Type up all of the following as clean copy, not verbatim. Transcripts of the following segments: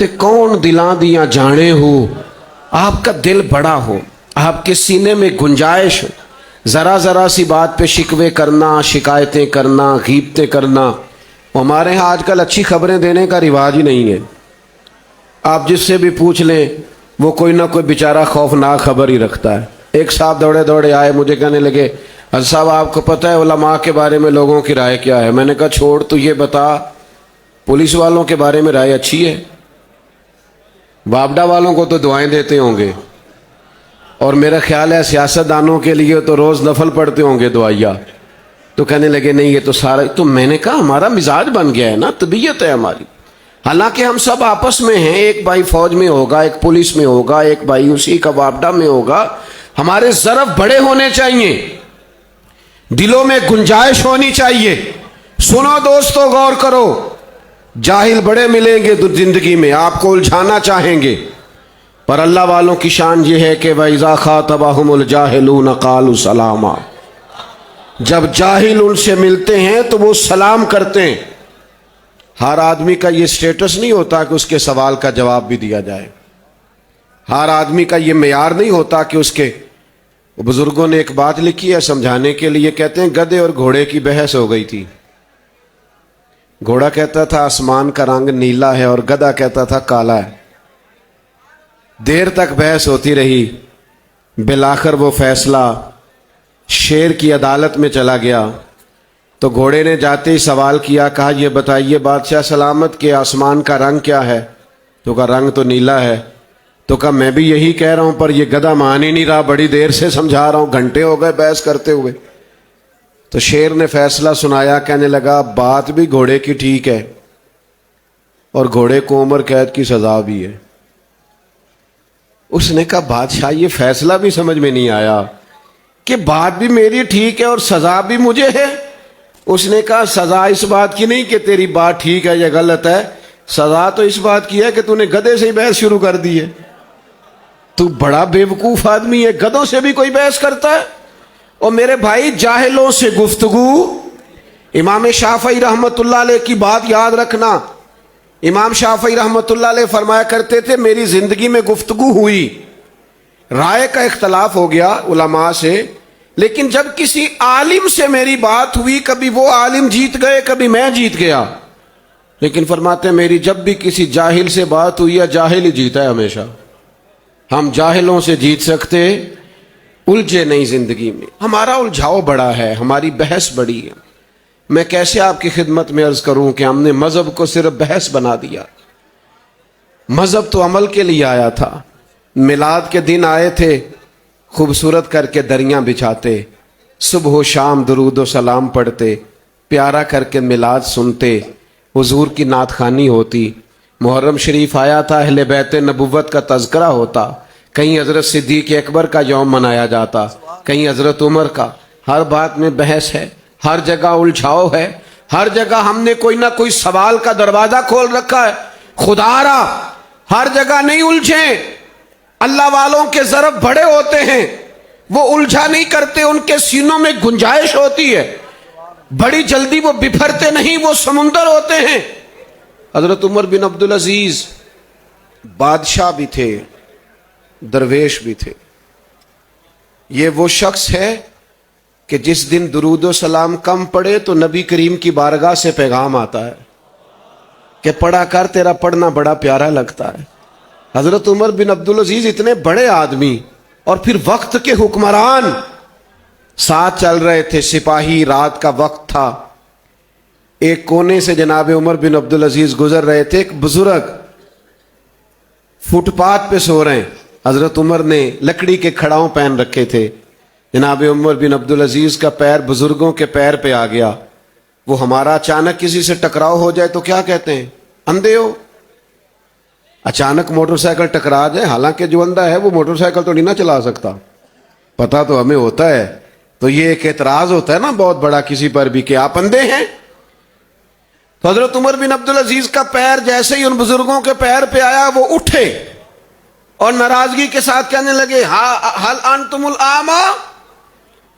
ते कौन दिला दिया जाने हो। आपका दिल बड़ा हो, आपके सीने में गुंजाइश, ज़रा ज़रा सी बात पे शिकवे करना, शिकायतें करना, गीबतें करना। हमारे यहाँ आजकल अच्छी खबरें देने का रिवाज ही नहीं है। आप जिससे भी पूछ लें वो कोई ना कोई बेचारा खौफनाक खबर ही रखता है। एक साहब दौड़े दौड़े आए, मुझे कहने लगे हज़रत साहब आपको पता है उलमा के बारे में लोगों की राय क्या है। मैंने कहा छोड़, तू ये बता पुलिस वालों के बारे में राय अच्छी है? बाबडा वालों को तो दुआएं देते होंगे, और मेरा ख्याल है सियासतदानों के लिए तो रोज़ नफल पढ़ते होंगे दुआया। तो कहने लगे नहीं ये तो सारा। तो मैंने कहा हमारा मिजाज बन गया है ना, तबीयत है हमारी। हालांकि हम सब आपस में हैं, एक भाई फौज में होगा, एक पुलिस में होगा, एक भाई उसी का बाबडा में होगा। हमारे ज़रफ़ बड़े होने चाहिए, दिलों में गुंजाइश होनी चाहिए। सुनो दोस्तों, गौर करो, जाहिल बड़े मिलेंगे तो जिंदगी में आपको उलझाना चाहेंगे, पर अल्लाह वालों की शान ये है कि वइज़ा ख़ातबहुमुल जाहिलून क़ालू सलामा। जब जाहिल उनसे मिलते हैं तो वो सलाम करते हैं। हर आदमी का ये स्टेटस नहीं होता कि उसके सवाल का जवाब भी दिया जाए। हर आदमी का ये मेयार नहीं होता कि उसके। बुजुर्गों ने एक बात लिखी है समझाने के लिए, कहते हैं गधे और घोड़े की बहस हो गई थी। घोड़ा कहता था आसमान का रंग नीला है और गधा कहता था काला है। देर तक बहस होती रही, बिलाखिर वो फैसला शेर की अदालत में चला गया। तो घोड़े ने जाते ही सवाल किया, कहा ये बताइए बादशाह सलामत के आसमान का रंग क्या है? तो कहा रंग तो नीला है। तो कहा मैं भी यही कह रहा हूं, पर ये गधा मान ही नहीं रहा, बड़ी देर से समझा रहा हूं, घंटे हो गए बहस करते हुए। तो शेर ने फैसला सुनाया, कहने लगा बात भी घोड़े की ठीक है और घोड़े को उम्र कैद की सजा भी है। उसने कहा बादशाह ये फैसला भी समझ में नहीं आया कि बात भी मेरी ठीक है और सजा भी मुझे है। उसने कहा सजा इस बात की नहीं कि तेरी बात ठीक है या गलत है, सजा तो इस बात की है कि तूने गधे से ही बहस शुरू कर दी है। तू बड़ा बेवकूफ आदमी है, गधों से भी कोई बहस करता है। और मेरे भाई जाहिलों से गुफ्तगू, इमाम शाफई रहमतुल्लाह अलैह की बात याद रखना। इमाम शाफई रहमतुल्लाह अलैह फरमाया करते थे मेरी जिंदगी में गुफ्तगू हुई, राय का इख्तलाफ हो गया उलमा से, लेकिन जब किसी आलिम से मेरी बात हुई, कभी वो आलिम जीत गए, कभी मैं जीत गया। लेकिन फरमाते मेरी जब भी किसी जाहिल से बात हुई, या जाहिल ही जीता है हमेशा। हम जाहिलों से जीत सकते, उलझे नहीं जिंदगी में। हमारा उलझाव बड़ा है, हमारी बहस बड़ी है। मैं कैसे आपकी खिदमत में अर्ज करूं कि हमने मजहब को सिर्फ बहस बना दिया। मजहब तो अमल के लिए आया था। मिलाद के दिन आए थे, खूबसूरत करके दरियां बिछाते, सुबह शाम दुरूद व सलाम पढ़ते, प्यारा करके मिलाद सुनते, हुजूर की नात खानी होती। मुहर्रम शरीफ आया था, अहले बैत नबुव्वत का तज़किरा होता। कहीं हजरत सिद्दीक़ अकबर का यौम मनाया जाता, कहीं हजरत उमर का। हर बात में बहस है, हर जगह उलझाव है, हर जगह हमने कोई ना कोई सवाल का दरवाजा खोल रखा है। खुदारा हर जगह नहीं उलझे। अल्लाह वालों के ज़रफ़ बड़े होते हैं, वो उलझा नहीं करते, उनके सीनों में गुंजाइश होती है, बड़ी जल्दी वो बिफरते नहीं, वो समुंदर होते हैं। हजरत उमर बिन अब्दुल अजीज बादशाह भी थे, दरवेश भी थे। ये वो शख्स है कि जिस दिन दुरूद व सलाम कम पड़े तो नबी करीम की बारगाह से पैगाम आता है कि पढ़ा कर, तेरा पढ़ना बड़ा प्यारा लगता है। हजरत उमर बिन अब्दुल अजीज इतने बड़े आदमी और फिर वक्त के हुक्मरान, साथ चल रहे थे सिपाही, रात का वक्त था। एक कोने से जनाब उमर बिन अब्दुल अजीज गुजर रहे थे, एक बुजुर्ग फुटपाथ पे सो रहे हैं। हजरत उमर ने लकड़ी के खड़ाऊ पहन रखे थे। जनाब उमर बिन अब्दुल अजीज का पैर बुजुर्गों के पैर पे आ गया। वो हमारा अचानक किसी से टकराव हो जाए तो क्या कहते हैं, अंधे हो? अचानक मोटरसाइकिल टकरा जाए, हालांकि जो अंधा है वो मोटरसाइकिल तो नहीं ना चला सकता, पता तो हमें होता है। तो ये एक एतराज होता है ना बहुत बड़ा किसी पर भी कि आप अंधे हैं। तो हजरत उमर बिन अब्दुल अजीज का पैर जैसे ही उन बुजुर्गों के पैर पे आया, वो उठे और नाराजगी के साथ कहने लगे, हल अंतुमुल आमा,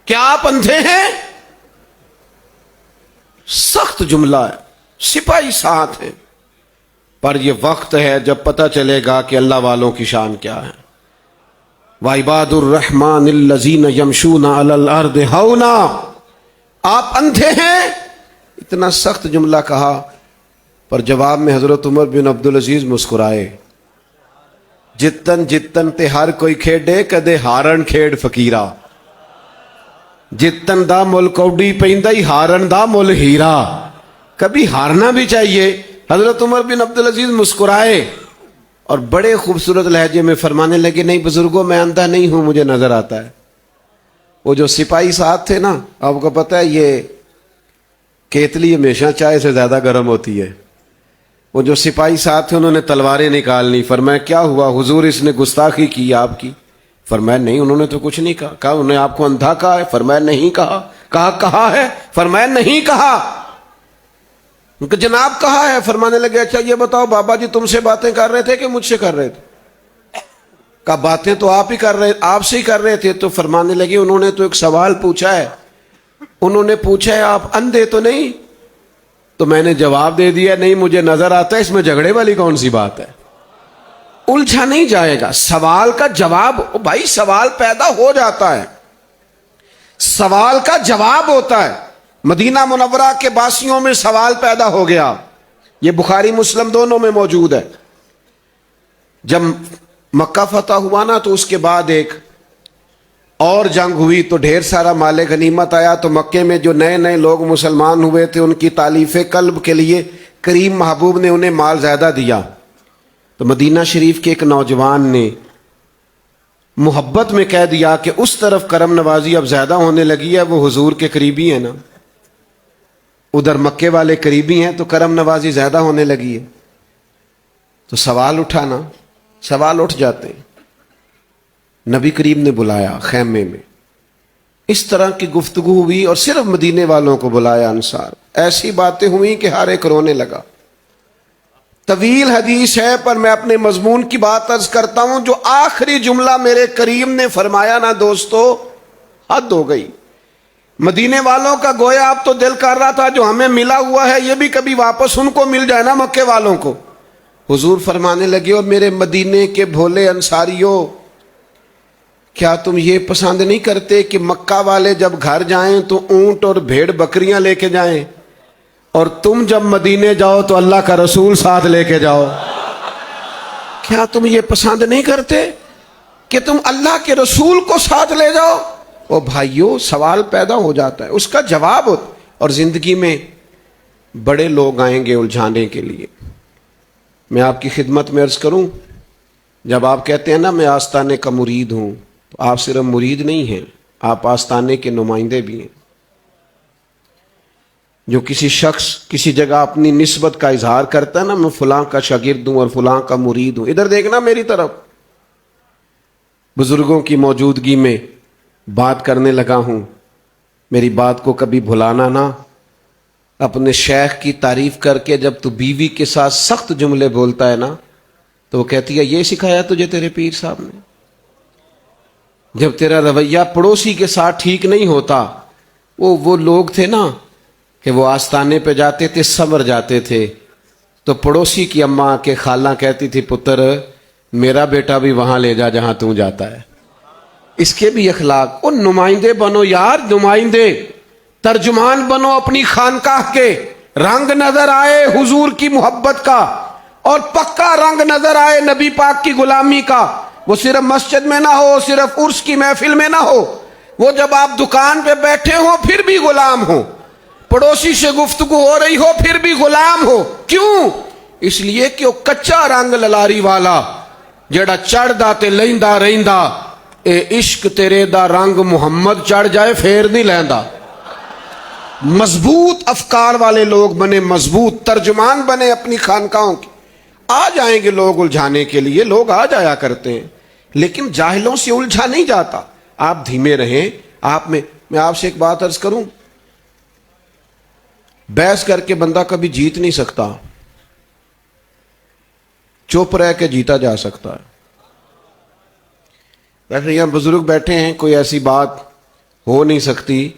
क्या आप अंधे हैं? सख्त जुमला है, सिपाही साथ हैं। پر یہ وقت ہے جب پتہ چلے گا کہ اللہ والوں کی شان کیا ہے. وَعِبَادُ الرَّحْمَنِ الَّذِينَ يَمْشُونَ عَلَى الْأَرْضِ هَوْنًا. آپ اندھے ہیں. اتنا سخت جملہ کہا پر جواب میں حضرت عمر بن عبدالعزیز مسکرائے. جتن جتن تے ہر کوئی کھیڈے کدے ہارن کھیڈ فقیرہ. جتن دا مل کوڈی پیندائی ہارن دا مل ہیرا. کبھی ہارنا بھی چاہیے. حضرت عمر بن عبدالعزیز مسکرائے اور بڑے خوبصورت لہجے میں فرمانے لگے نہیں بزرگوں میں اندھا نہیں ہوں مجھے نظر آتا ہے. وہ جو سپاہی ساتھ تھے نا آپ کو پتہ ہے یہ کیتلی ہمیشہ چائے سے زیادہ گرم ہوتی ہے. وہ جو سپاہی ساتھ تھے انہوں نے تلواریں نکالنی. فرمایا کیا ہوا حضور اس نے گستاخی کی آپ کی. فرمایا نہیں انہوں نے تو کچھ نہیں کہا. کہا انہوں نے آپ کو اندھا کہا ہے. فرمایا نہیں کہا. کہا ہے. فرمایا نہیں کہا. جناب کہا ہے. فرمانے لگے اچھا یہ بتاؤ بابا جی تم سے باتیں کر رہے تھے کہ مجھ سے کر رہے تھے. کہا باتیں تو آپ سے ہی کر رہے تھے. تو فرمانے لگے انہوں نے تو ایک سوال پوچھا ہے. انہوں نے پوچھا ہے آپ اندھے تو نہیں. تو میں نے جواب دے دیا نہیں مجھے نظر آتا ہے. اس میں جھگڑے والی کون سی بات ہے. الجھا نہیں جائے گا. سوال کا جواب بھائی سوال پیدا ہو جاتا ہے. سوال کا جواب ہوتا ہے. مدینہ منورہ کے باسیوں میں سوال پیدا ہو گیا. یہ بخاری مسلم دونوں میں موجود ہے. جب مکہ فتح ہوا نا تو اس کے بعد ایک اور جنگ ہوئی تو ڈھیر سارا مال غنیمت آیا. تو مکے میں جو نئے نئے لوگ مسلمان ہوئے تھے ان کی تالیف قلب کے لیے کریم محبوب نے انہیں مال زیادہ دیا. تو مدینہ شریف کے ایک نوجوان نے محبت میں کہہ دیا کہ اس طرف کرم نوازی اب زیادہ ہونے لگی ہے. وہ حضور کے قریبی ہیں نا. ادھر مکے والے قریبی ہیں تو کرم نوازی زیادہ ہونے لگی ہے. تو سوال اٹھانا سوال اٹھ جاتے ہیں. نبی کریم نے بلایا خیمے میں. اس طرح کی گفتگو ہوئی اور صرف مدینے والوں کو بلایا انصار. ایسی باتیں ہوئیں کہ ہر ایک رونے لگا. طویل حدیث ہے پر میں اپنے مضمون کی بات عرض کرتا ہوں. جو آخری جملہ میرے کریم نے فرمایا نا دوستو حد ہو گئی. مدینے والوں کا گویا اب تو دل کر رہا تھا جو ہمیں ملا ہوا ہے یہ بھی کبھی واپس ان کو مل جائے نا مکے والوں کو. حضور فرمانے لگے اور میرے مدینے کے بھولے انصاریوں کیا تم یہ پسند نہیں کرتے کہ مکہ والے جب گھر جائیں تو اونٹ اور بھیڑ بکریاں لے کے جائیں اور تم جب مدینے جاؤ تو اللہ کا رسول ساتھ لے کے جاؤ. کیا تم یہ پسند نہیں کرتے کہ تم اللہ کے رسول کو ساتھ لے جاؤ. او بھائیو سوال پیدا ہو جاتا ہے اس کا جواب ہوتا. اور زندگی میں بڑے لوگ آئیں گے الجھانے کے لیے. میں آپ کی خدمت میں عرض کروں جب آپ کہتے ہیں نا میں آستانے کا مرید ہوں تو آپ صرف مرید نہیں ہیں آپ آستانے کے نمائندے بھی ہیں. جو کسی شخص کسی جگہ اپنی نسبت کا اظہار کرتا ہے نا میں فلاں کا شاگرد ہوں اور فلاں کا مرید ہوں. ادھر دیکھنا میری طرف. بزرگوں کی موجودگی میں بات کرنے لگا ہوں. میری بات کو کبھی بھلانا نہ. اپنے شیخ کی تعریف کر کے جب تو بیوی کے ساتھ سخت جملے بولتا ہے نا تو وہ کہتی ہے یہ سکھایا تجھے تیرے پیر صاحب نے. جب تیرا رویہ پڑوسی کے ساتھ ٹھیک نہیں ہوتا. وہ لوگ تھے نا کہ وہ آستانے پہ جاتے تھے سمر جاتے تھے تو پڑوسی کی اماں کے خالہ کہتی تھی پتر میرا بیٹا بھی وہاں لے جا جہاں تو جاتا ہے. اس کے بھی اخلاق. ان نمائندے بنو یار. نمائندے ترجمان بنو اپنی خانقاہ کے. رنگ نظر آئے حضور کی محبت کا اور پکا رنگ نظر آئے نبی پاک کی غلامی کا. وہ صرف مسجد میں نہ ہو صرف عرس کی محفل میں نہ ہو. وہ جب آپ دکان پہ بیٹھے ہو پھر بھی غلام ہو. پڑوسی سے گفتگو ہو رہی ہو پھر بھی غلام ہو. کیوں؟ اس لیے کہ وہ کچا رنگ للاری والا جڑا چڑھ دا تے لیندا رہندا. اے عشق تیرے دا رنگ محمد چڑھ جائے پھر نہیں لیندا. مضبوط افکار والے لوگ بنے مضبوط ترجمان بنے اپنی خانقاہوں کی. آ جائیں گے لوگ الجھانے کے لیے. لوگ آ جایا کرتے ہیں لیکن جاہلوں سے الجھا نہیں جاتا. آپ دھیمے رہیں. میں آپ سے ایک بات عرض کروں. بحث کر کے بندہ کبھی جیت نہیں سکتا. چپ رہ کے جیتا جا سکتا ہے. ویسے یہاں بزرگ بیٹھے ہیں کوئی ایسی بات ہو نہیں سکتی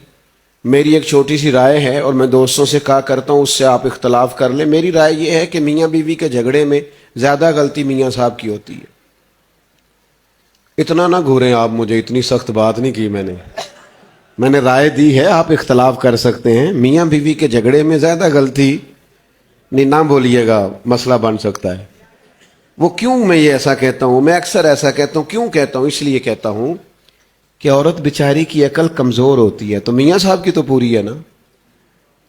मेरी एक छोटी सी राय है और मैं दोस्तों से कहा करता हूँ उससे आप इख्तलाफ कर लें। मेरी राय ये है कि मियाँ बीवी के झगड़े में ज़्यादा गलती मियाँ साहब की होती है। इतना ना घूरें आप मुझे, इतनी सख्त बात नहीं की मैंने राय दी है, आप इख्तलाफ कर सकते हैं। मियाँ बीवी के झगड़े में ज़्यादा गलती नहीं, ना बोलिएगा, मसला बन सकता है। वो क्यों मैं ये ऐसा कहता हूँ, मैं अक्सर ऐसा कहता हूँ। क्यों कहता हूँ? इसलिए कहता हूँ कि औरत बेचारी की अकल कमज़ोर होती है, तो मियाँ साहब की तो पूरी है ना।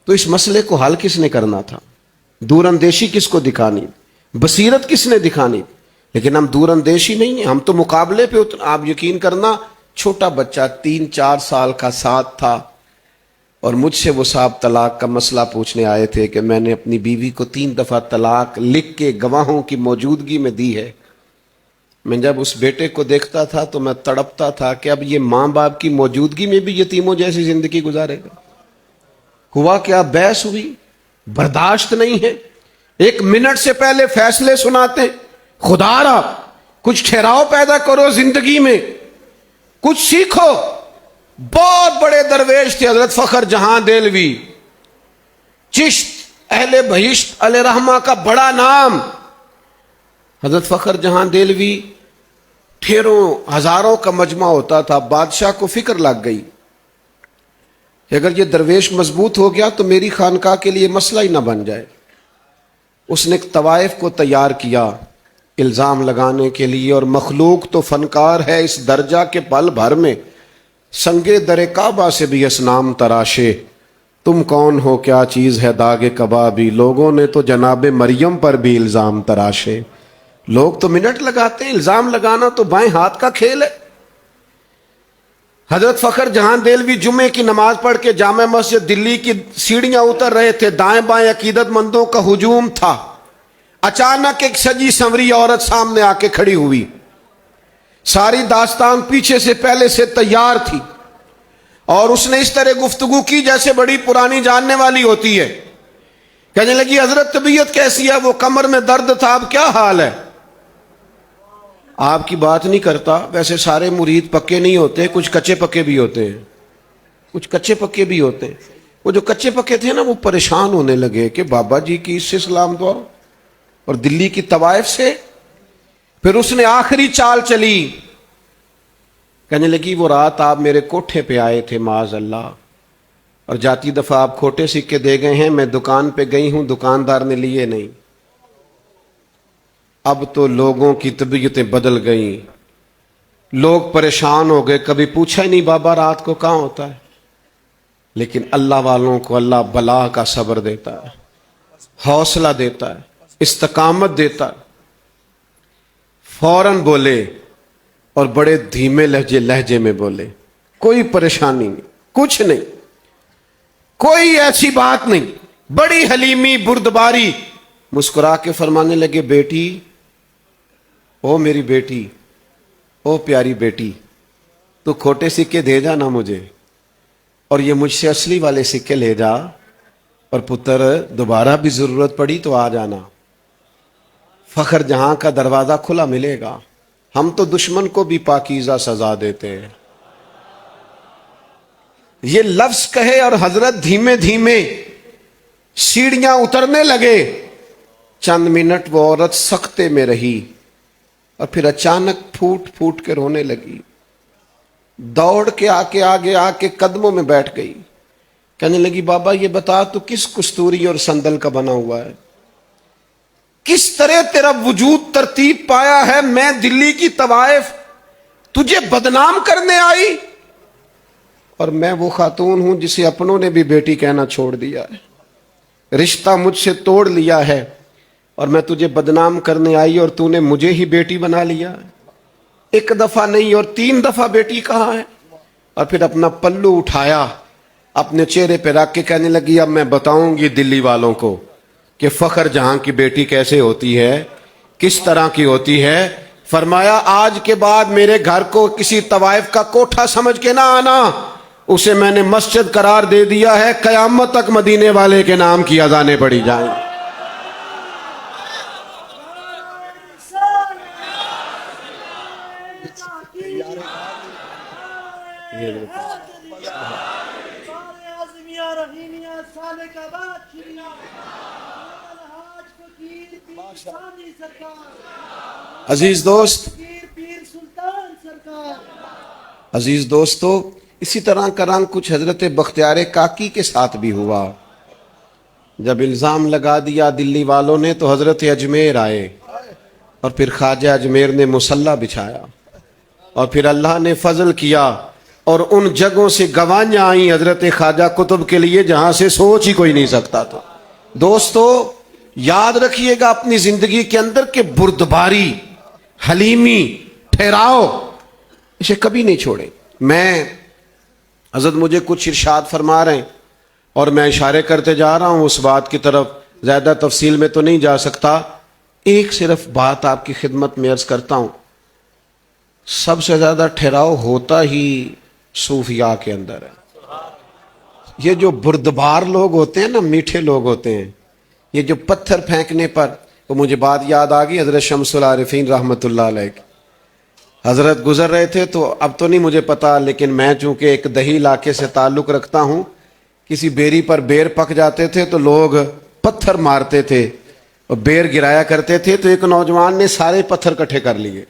तो इस मसले को हल किसने करना था? दूरअंदेशी किसको दिखानी, बसीरत किसने दिखानी? लेकिन हम दूरअंदेशी नहीं है, हम तो मुकाबले पे आप यकीन करना, छोटा बच्चा 3-4 साल का साथ था और मुझसे वो साहब तलाक का मसला पूछने आए थे कि मैंने अपनी बीवी को 3 दफ़ा तलाक लिख के गवाहों की मौजूदगी में दी है। मैं जब उस बेटे को देखता था तो मैं तड़पता था कि अब ये माँ बाप की मौजूदगी में भी यतीमों जैसी जिंदगी गुजारेगा। हुआ क्या? बहस हुई, बर्दाश्त नहीं है, 1 मिनट से पहले फैसले सुनाते। खुदारा कुछ ठहराव पैदा करो जिंदगी में, कुछ सीखो। बहुत बड़े दरवेश थे हजरत फखर जहां देलवी, चिश्त अहले बहिश्त अल रहमा का बड़ा नाम। हजरत फखर जहां देलवी, ठेरों हजारों का मजमा होता था। बादशाह को फिक्र लग गई कि अगर ये दरवेश मजबूत हो गया तो मेरी खानकाह के लिए मसला ही ना बन जाए। उसने एक तवाइफ को तैयार किया इल्ज़ाम लगाने के लिए, और मखलूक तो फनकार है इस दर्जा के पल भर में, संगे दरे काबा से भी असनाम तराशे। तुम कौन हो, क्या चीज़ है दागे कबाबी, लोगों ने तो जनाब मरियम पर भी इल्ज़ाम तराशे। लोग तो मिनट लगाते हैं, इल्ज़ाम लगाना तो बाएं हाथ का खेल है। हजरत फखर जहां देलवी जुम्मे की नमाज पढ़ के जामा मस्जिद दिल्ली की सीढ़ियां उतर रहे थे, दाएं बाएं अकीदतमंदों का हुजूम था। अचानक एक सजी संवरी औरत सामने आके खड़ी हुई। सारी दास्तान पीछे से पहले से तैयार थी और उसने इस तरह गुफ्तगू की जैसे बड़ी पुरानी जानने वाली होती है। कहने लगी, हजरत तबीयत कैसी है? वो कमर में दर्द था, अब क्या हाल है? आपकी बात नहीं करता। वैसे सारे मुरीद पक्के नहीं होते, कुछ कच्चे पक्के भी होते हैं, कुछ कच्चे पक्के भी होते हैं। वो जो कच्चे पक्के थे ना, वो परेशान होने लगे कि बाबा जी की इससे सलाम दुआ और दिल्ली की तवाइफ से। फिर उसने आखिरी चाल चली, कहने लगी, वो रात आप मेरे कोठे पे आए थे माज अल्लाह, और जाती दफा आप खोटे सिक्के दे गए हैं। मैं दुकान पे गई हूं, दुकानदार ने लिए नहीं। अब तो लोगों की तबीयतें बदल गई, लोग परेशान हो गए। कभी पूछा ही नहीं बाबा रात को कहां होता है। लेकिन अल्लाह वालों को अल्लाह बला का सब्र देता है, हौसला देता है, इस्तकामत देता है। फौरन बोले और बड़े धीमे लहजे में बोले, कोई परेशानी नहीं, कुछ नहीं, कोई ऐसी बात नहीं। बड़ी हलीमी बुर्दबारी, मुस्कुरा के फरमाने लगे, बेटी, ओ मेरी बेटी, ओ प्यारी बेटी, तू खोटे सिक्के दे जा ना मुझे, और ये मुझसे असली वाले सिक्के ले जा, और पुत्र दोबारा भी जरूरत पड़ी तो आ जाना। फखर जहां का दरवाजा खुला मिलेगा। हम तो दुश्मन को भी पाकीज़ा सजा देते हैं। ये लफ्ज कहे और हजरत धीमे धीमे सीढ़ियां उतरने लगे। चंद मिनट वो औरत सख्ते में रही और फिर अचानक फूट फूट के रोने लगी। दौड़ के आके आगे आके कदमों में बैठ गई। कहने लगी, बाबा ये बता तू किस कस्तूरी और संदल का बना हुआ है? किस तरह तेरा वजूद तरतीब पाया है? मैं दिल्ली की तवाइफ तुझे बदनाम करने आई, और मैं वो खातून हूं जिसे अपनों ने भी बेटी कहना छोड़ दिया है, रिश्ता मुझसे तोड़ लिया है, और मैं तुझे बदनाम करने आई और तूने मुझे ही बेटी बना लिया है। 1 दफा नहीं और 3 दफा बेटी कहा है। और फिर अपना पल्लू उठाया, अपने चेहरे पे रख के कहने लगी, अब मैं बताऊंगी दिल्ली वालों को कि फखर जहां की बेटी कैसे होती है, किस तरह की होती है। फरमाया, आज के बाद मेरे घर को किसी तवाइफ का कोठा समझ के ना आना, उसे मैंने मस्जिद करार दे दिया है। कयामत तक मदीने वाले के नाम की अजानें पड़ी जाएं। या रहीम या साले का बादशाह हाज फकीर पीर सानी सरकार अजीज दोस्त, फकीर पीर सुल्तान सरकार। अजीज दोस्तों, इसी तरह का रंग कुछ हजरत बख्तियार काकी के साथ भी हुआ। जब इल्ज़ाम लगा दिया दिल्ली वालों ने तो हजरत अजमेर आए और फिर ख्वाजा अजमेर ने मुसल्ला बिछाया और फिर अल्लाह ने फजल किया और उन जगहों से गवाहियां आई हजरत ख्वाजा कुतुब के लिए जहां से सोच ही कोई नहीं सकता था। दोस्तों, याद रखिएगा अपनी जिंदगी के अंदर के बुर्दबारी, हलीमी, ठहराव, इसे कभी नहीं छोड़े। हजरत मुझे कुछ इरशाद फरमा रहे हैं और मैं इशारे करते जा रहा हूं उस बात की तरफ, ज्यादा तफसील में तो नहीं जा सकता। एक सिर्फ बात आपकी खिदमत में अर्ज करता हूं, सबसे ज्यादा ठहराव होता ही सूफिया के अंदर है। ये जो बुर्दबार लोग होते हैं ना, मीठे लोग होते हैं, ये जो पत्थर फेंकने पर, तो मुझे बात याद आ गई हजरत शम्सुल आरिफीन रहमतुल्लाह अलैह। हजरत गुजर रहे थे, तो अब तो नहीं मुझे पता, लेकिन मैं चूंकि एक दही इलाके से ताल्लुक रखता हूं, किसी बेरी पर बेर पक जाते थे तो लोग पत्थर मारते थे और बेर गिराया करते थे। तो एक नौजवान ने सारे पत्थर इकट्ठे कर लिए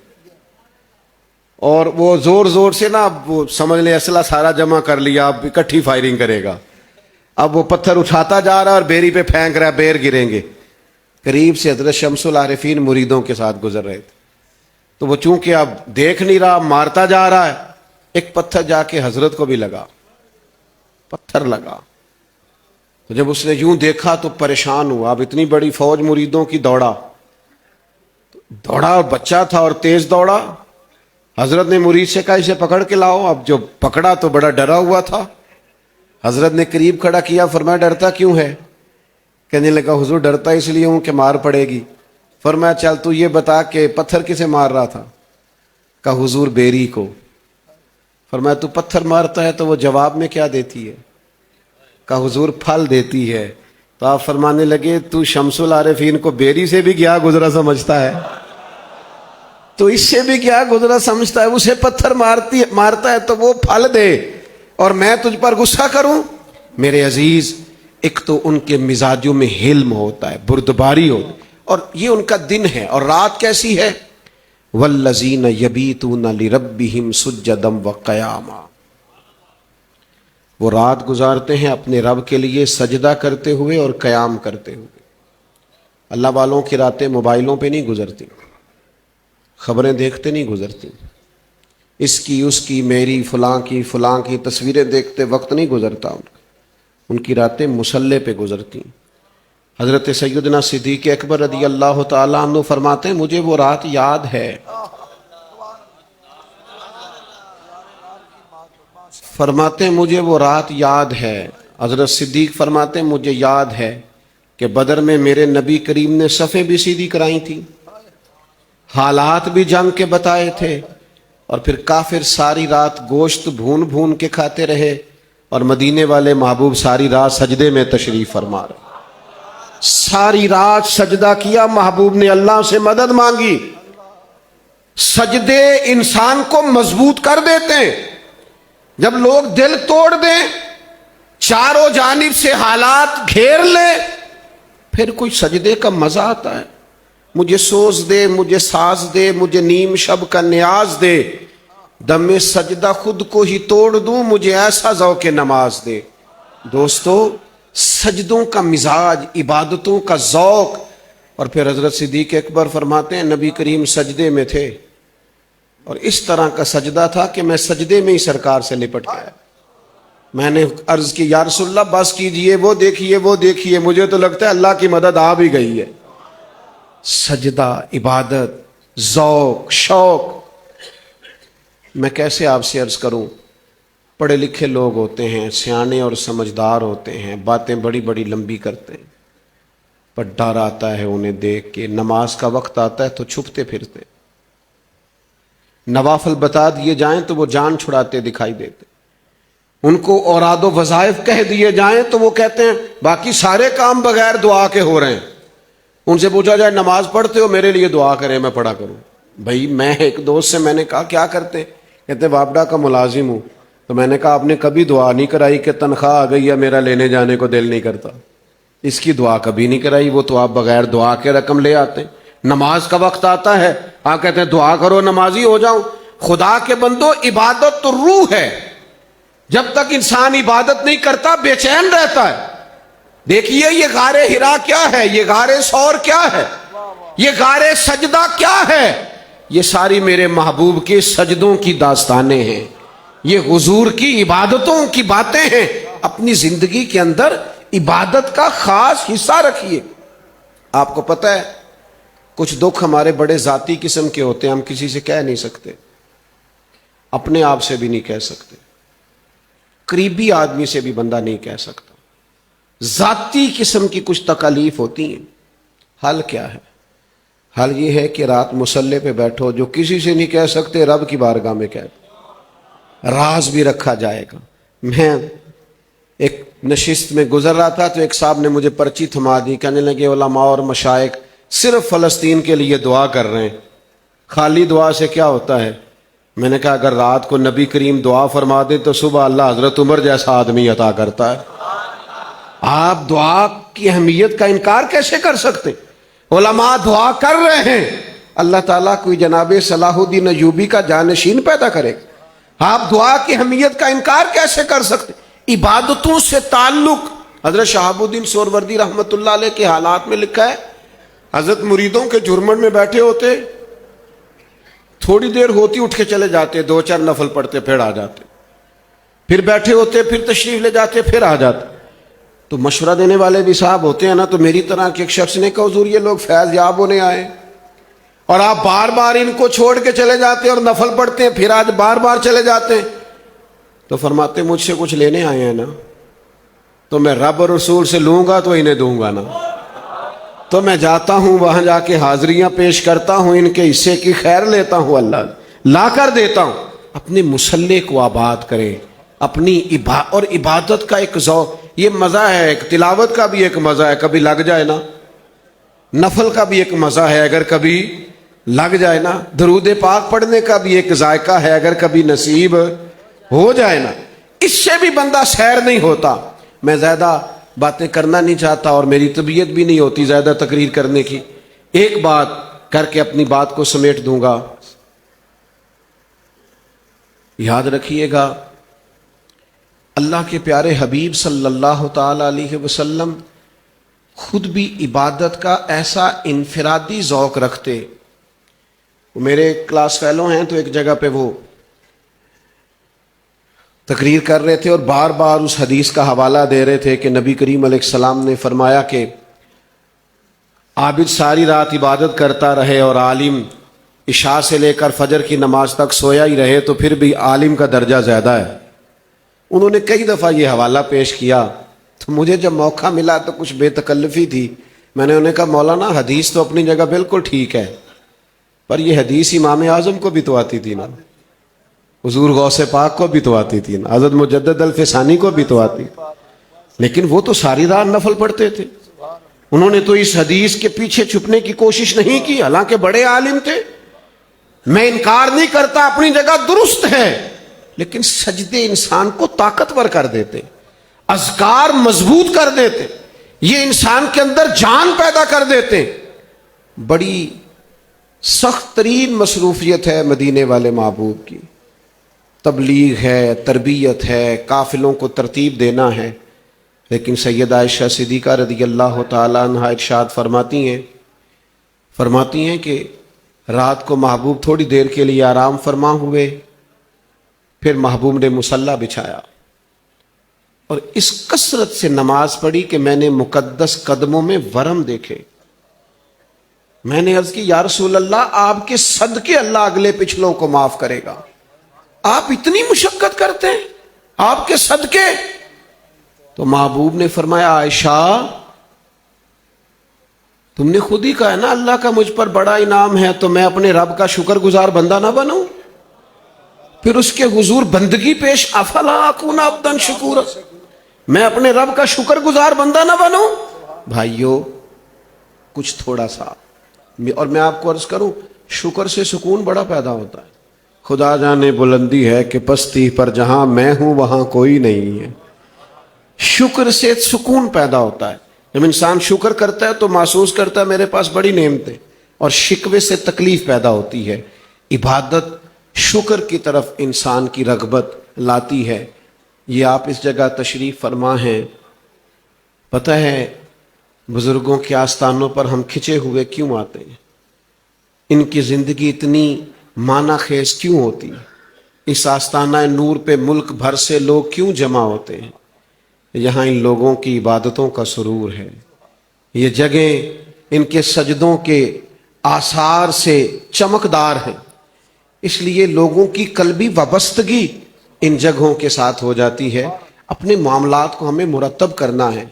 और वो जोर जोर से ना, वो समझ ले असला सारा जमा कर लिया, अब इकट्ठी फायरिंग करेगा। अब वो पत्थर उठाता जा रहा है और बेरी पे फेंक रहा है, बेर गिरेंगे। करीब से हजरत शम्सुल आरिफीन मुरीदों के साथ गुजर रहे थे, तो वो चूंकि अब देख नहीं रहा, मारता जा रहा है, एक पत्थर जाके हजरत को भी लगा, पत्थर लगा। तो जब उसने यूं देखा तो परेशान हुआ। अब इतनी बड़ी फौज मुरीदों की दौड़ा और बच्चा था और तेज दौड़ा। हजरत ने मुरीद से कहा इसे पकड़ के लाओ। अब जो पकड़ा तो बड़ा डरा हुआ था। हजरत ने करीब खड़ा किया, फरमाया डरता क्यों है? कहने लगा हुजूर डरता इसलिए हूं कि मार पड़ेगी। फरमाया चल तू ये बता कि पत्थर किसे मार रहा था? कहा हुजूर बेरी को। फरमाया तू पत्थर मारता है तो वो जवाब में क्या देती है? कहा हुजूर फल देती है। तो आप फरमाने लगे तू शम्सुल आरिफीन को बेरी से भी क्या गुजरा समझता है, तो इससे भी क्या गुजरा समझता है? उसे पत्थर मारता है तो वो फल दे और मैं तुझ पर गुस्सा करूं? मेरे अजीज, एक तो उनके मिजाजों में हिल्म होता है, बुर्दबारी होती है, और ये उनका दिन है। और रात कैसी है? वल्लज़ीन यबीतून लिरब्बिहिम सुज्जदम व क़यामा। वो रात गुजारते हैं अपने रब के लिए सजदा करते हुए और क़याम करते हुए। अल्लाह वालों की रातें मोबाइलों पे नहीं गुजरती, खबरें देखते नहीं गुजरती, इसकी उसकी मेरी फलां की तस्वीरें देखते वक्त नहीं गुजरता उनकी रातें मुसल्ले पे गुजरती। हजरत सैयदना सिद्दीक़ अकबर रज़ी अल्लाह तआला अन्हु फरमाते हैं मुझे वो रात याद है। फरमाते हैं मुझे वो रात याद है। हजरत सिद्दीक़ फरमाते हैं मुझे याद है कि बदर में मेरे नबी करीम ने सफ़ें भी सीधी कराई थी, हालात भी जंग के बताए थे, और फिर काफिर सारी रात गोश्त भून भून के खाते रहे और मदीने वाले महबूब सारी रात सजदे में तशरीफ फरमा रहे। सारी रात सजदा किया, महबूब ने अल्लाह से मदद मांगी। सजदे इंसान को मजबूत कर देते हैं। जब लोग दिल तोड़ दें, चारों जानिब से हालात घेर ले, फिर कोई सजदे का मजा आता है। मुझे सोज दे, मुझे साज दे, मुझे नीम शब का न्याज दे, दमे सजदा खुद को ही तोड़ दूं, मुझे ऐसा ज़ौक़ नमाज दे। दोस्तों, सजदों का मिजाज, इबादतों का ज़ौक़। और फिर हजरत सिद्दीक़ अकबर फरमाते हैं नबी करीम सजदे में थे और इस तरह का सजदा था कि मैं सजदे में ही सरकार से लिपट गया। मैंने अर्ज की या रसूलल्लाह बस कीजिए, वो देखिए वो देखिए, मुझे तो लगता है अल्लाह की मदद आ भी गई है। सजदा, इबादत, ज़ौक़, शौक़, मैं कैसे आपसे अर्ज करूं। पढ़े लिखे लोग होते हैं, सियाने और समझदार होते हैं, बातें बड़ी बड़ी लंबी करते हैं, पर डर आता है उन्हें देख के। नमाज का वक्त आता है तो छुपते फिरते, नवाफल बता दिए जाएं तो वो जान छुड़ाते दिखाई देते, उनको औरादो वज़ाइफ कह दिए जाएं तो वो कहते हैं बाकी सारे काम बगैर दुआ के हो रहे हैं। उनसे पूछा जाए नमाज पढ़ते हो? मेरे लिए दुआ करें, मैं पढ़ा करूं। भाई मैं एक दोस्त से मैंने कहा क्या करते? कहते बाबडा का मुलाजिम हूं, تو میں نے کہا آپ نے کبھی دعا نہیں کرائی کہ تنخواہ آ گئی ہے میرا لینے جانے کو دل نہیں کرتا؟ اس کی دعا کبھی نہیں کرائی، وہ تو آپ بغیر دعا کے رقم لے آتے ہیں۔ نماز کا وقت آتا ہے آپ کہتے ہیں دعا کرو نمازی ہو جاؤں۔ خدا کے بندو، عبادت تو روح ہے، جب تک انسان عبادت نہیں کرتا بے چین رہتا ہے۔ دیکھیے یہ غار حرا کیا ہے، یہ غار ثور کیا ہے، یہ غار سجدہ کیا ہے، یہ ساری میرے محبوب کے سجدوں کی داستانیں ہیں، یہ حضور کی عبادتوں کی باتیں ہیں۔ اپنی زندگی کے اندر عبادت کا خاص حصہ رکھیے۔ آپ کو پتہ ہے کچھ دکھ ہمارے بڑے ذاتی قسم کے ہوتے ہیں، ہم کسی سے کہہ نہیں سکتے، اپنے آپ سے بھی نہیں کہہ سکتے، قریبی آدمی سے بھی بندہ نہیں کہہ سکتا۔ ذاتی قسم کی کچھ تکالیف ہوتی ہیں، حل کیا ہے؟ حل یہ ہے کہ رات مصلے پہ بیٹھو، جو کسی سے نہیں کہہ سکتے رب کی بارگاہ میں کہہ دو، راز بھی رکھا جائے گا۔ میں ایک نشست میں گزر رہا تھا تو ایک صاحب نے مجھے پرچی تھما دی، کہنے لگے علماء اور مشائخ صرف فلسطین کے لیے دعا کر رہے ہیں، خالی دعا سے کیا ہوتا ہے؟ میں نے کہا اگر رات کو نبی کریم دعا فرما دے تو صبح اللہ حضرت عمر جیسا آدمی عطا کرتا ہے۔ آپ دعا کی اہمیت کا انکار کیسے کر سکتے؟ علماء دعا کر رہے ہیں، اللہ تعالیٰ کوئی جناب صلاح الدین ایوبی کا جانشین پیدا کرے گا، آپ دعا کی اہمیت کا انکار کیسے کر سکتے؟ عبادتوں سے تعلق حضرت شہاب الدین سہروردی رحمۃ اللہ علیہ کے حالات میں لکھا ہے، حضرت مریدوں کے جھرمٹ میں بیٹھے ہوتے، تھوڑی دیر ہوتی اٹھ کے چلے جاتے، 2-4 نفل پڑھتے پھر آ جاتے، پھر بیٹھے ہوتے پھر تشریف لے جاتے پھر آ جاتے۔ تو مشورہ دینے والے بھی صاحب ہوتے ہیں نا، تو میری طرح کے ایک شخص نے کہا حضور یہ لوگ فیض یاب ہونے آئے اور آپ بار بار ان کو چھوڑ کے چلے جاتے اور نفل پڑھتے ہیں، پھر آج بار بار چلے جاتے ہیں۔ تو فرماتے مجھ سے کچھ لینے آئے ہیں نا، تو میں رب اور رسول سے لوں گا تو انہیں دوں گا نا، تو میں جاتا ہوں وہاں جا کے حاضریاں پیش کرتا ہوں، ان کے حصے کی خیر لیتا ہوں، اللہ لا کر دیتا ہوں۔ اپنے مسلح کو آباد کریں، اپنی اور عبادت کا ایک ذوق، یہ مزہ ہے، ایک تلاوت کا بھی ایک مزہ ہے، کبھی لگ جائے نا، نفل کا بھی ایک مزہ ہے اگر کبھی لگ جائے نا، درود پاک پڑھنے کا بھی ایک ذائقہ ہے اگر کبھی نصیب ہو جائے نا، اس سے بھی بندہ سیر نہیں ہوتا۔ میں زیادہ باتیں کرنا نہیں چاہتا اور میری طبیعت بھی نہیں ہوتی زیادہ تقریر کرنے کی، ایک بات کر کے اپنی بات کو سمیٹ دوں گا۔ یاد رکھیے گا اللہ کے پیارے حبیب صلی اللہ تعالی علیہ وسلم خود بھی عبادت کا ایسا انفرادی ذوق رکھتے۔ وہ میرے کلاس فیلو ہیں تو ایک جگہ پہ وہ تقریر کر رہے تھے اور بار بار اس حدیث کا حوالہ دے رہے تھے کہ نبی کریم علیہ السلام نے فرمایا کہ عابد ساری رات عبادت کرتا رہے اور عالم عشاء سے لے کر فجر کی نماز تک سویا ہی رہے تو پھر بھی عالم کا درجہ زیادہ ہے۔ انہوں نے کئی دفعہ یہ حوالہ پیش کیا تو مجھے جب موقع ملا تو کچھ بے تکلفی تھی، میں نے انہیں کہا مولانا حدیث تو اپنی جگہ بالکل ٹھیک ہے، پر یہ حدیث امام اعظم کو بھی تو آتی تھی نا، حضور غوث پاک کو بھی تو آتی تھی نا، حضرت مجدد الفسانی کو بھی تو آتی، لیکن وہ تو ساری رات نفل پڑھتے تھے۔ انہوں نے تو اس حدیث کے پیچھے چھپنے کی کوشش نہیں کی، حالانکہ بڑے عالم تھے۔ میں انکار نہیں کرتا، اپنی جگہ درست ہے، لیکن سجدے انسان کو طاقتور کر دیتے، اذکار مضبوط کر دیتے، یہ انسان کے اندر جان پیدا کر دیتے۔ بڑی سخت ترین مصروفیت ہے مدینے والے محبوب کی، تبلیغ ہے، تربیت ہے، قافلوں کو ترتیب دینا ہے، لیکن سیدہ عائشہ صدیقہ رضی اللہ تعالی عنہا ارشاد فرماتی ہیں کہ رات کو محبوب تھوڑی دیر کے لیے آرام فرما ہوئے، پھر محبوب نے مصلی بچھایا اور اس کثرت سے نماز پڑھی کہ میں نے مقدس قدموں میں ورم دیکھے۔ میں نے عرض کی یا رسول اللہ آپ کے صدقے اللہ اگلے پچھلوں کو معاف کرے گا، آپ اتنی مشقت کرتے ہیں آپ کے صدقے؟ تو محبوب نے فرمایا عائشہ تم نے خود ہی کہا ہے نا اللہ کا مجھ پر بڑا انعام ہے، تو میں اپنے رب کا شکر گزار بندہ نہ بنوں؟ پھر اس کے حضور بندگی پیش افلا اکون عبدا شکورا، میں اپنے رب کا شکر گزار بندہ نہ بنوں؟ بھائیو کچھ تھوڑا سا، اور میں آپ کو عرض کروں شکر سے سکون بڑا پیدا ہوتا ہے، खुदा जाने बुलंदी है कि पस्ती पर जहां मैं हूं वहां कोई नहीं है। शुक्र से सुकून पैदा होता है। जब इंसान शुक्र करता है तो महसूस करता है मेरे पास बड़ी नेमतें, और शिकवे से तकलीफ पैदा होती है। इबादत शुक्र की तरफ इंसान की रगबत लाती है। ये आप इस जगह तशरीफ फरमा हैं। पता है बुजुर्गों के आस्थानों पर हम खिंचे हुए क्यों आते हैं? इनकी ज़िंदगी इतनी माना खेज क्यों होती है? इस आस्थाना नूर पे मुल्क भर से लोग क्यों जमा होते हैं? यहाँ इन लोगों की इबादतों का सुरूर है। ये जगह इनके सजदों के आसार से चमकदार है, इसलिए लोगों की कल्बी वाबस्तगी इन जगहों के साथ हो जाती है। अपने मामलात को हमें मुरतब करना है,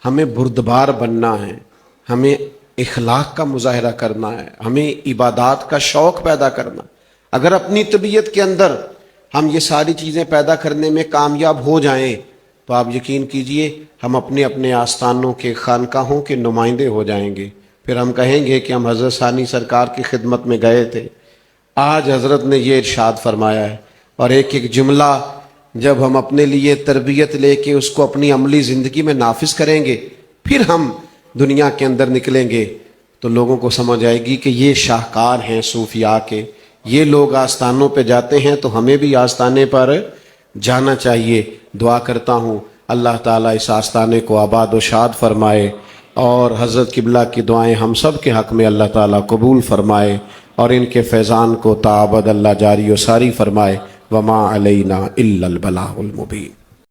हमें बुर्दबार बनना है, हमें इखलाक का मुजाहरा करना है, हमें इबादात का शौक़ पैदा करना। अगर अपनी तबीयत के अंदर हम ये सारी चीज़ें पैदा करने में कामयाब हो जाएं तो आप यकीन कीजिए हम अपने अपने आस्थानों के खानकाहों के नुमाइंदे हो जाएंगे। फिर हम कहेंगे कि हम हज़रत सानी सरकार की खिदमत में गए थे, आज हज़रत ने ये इरशाद फरमाया है। और एक एक जुमला जब हम अपने लिए तरबियत लेके उसको अपनी अमली ज़िंदगी में नाफिज करेंगे, फिर हम दुनिया के अंदर निकलेंगे तो लोगों को समझ आएगी कि ये शाहकार हैं सूफिया के। ये लोग आस्थानों पे जाते हैं तो हमें भी आस्थाने पर जाना चाहिए। दुआ करता हूँ अल्लाह ताला इस आस्थाने को आबाद व शाद फरमाए, और हज़रत किबला की दुआएं हम सब के हक़ में अल्लाह ताला कबूल फरमाए, और इनके फैज़ान को ताबद अल्लाह जारी व सारी फरमाए। वमा अलैना इल्लल बलागुल मुबीन।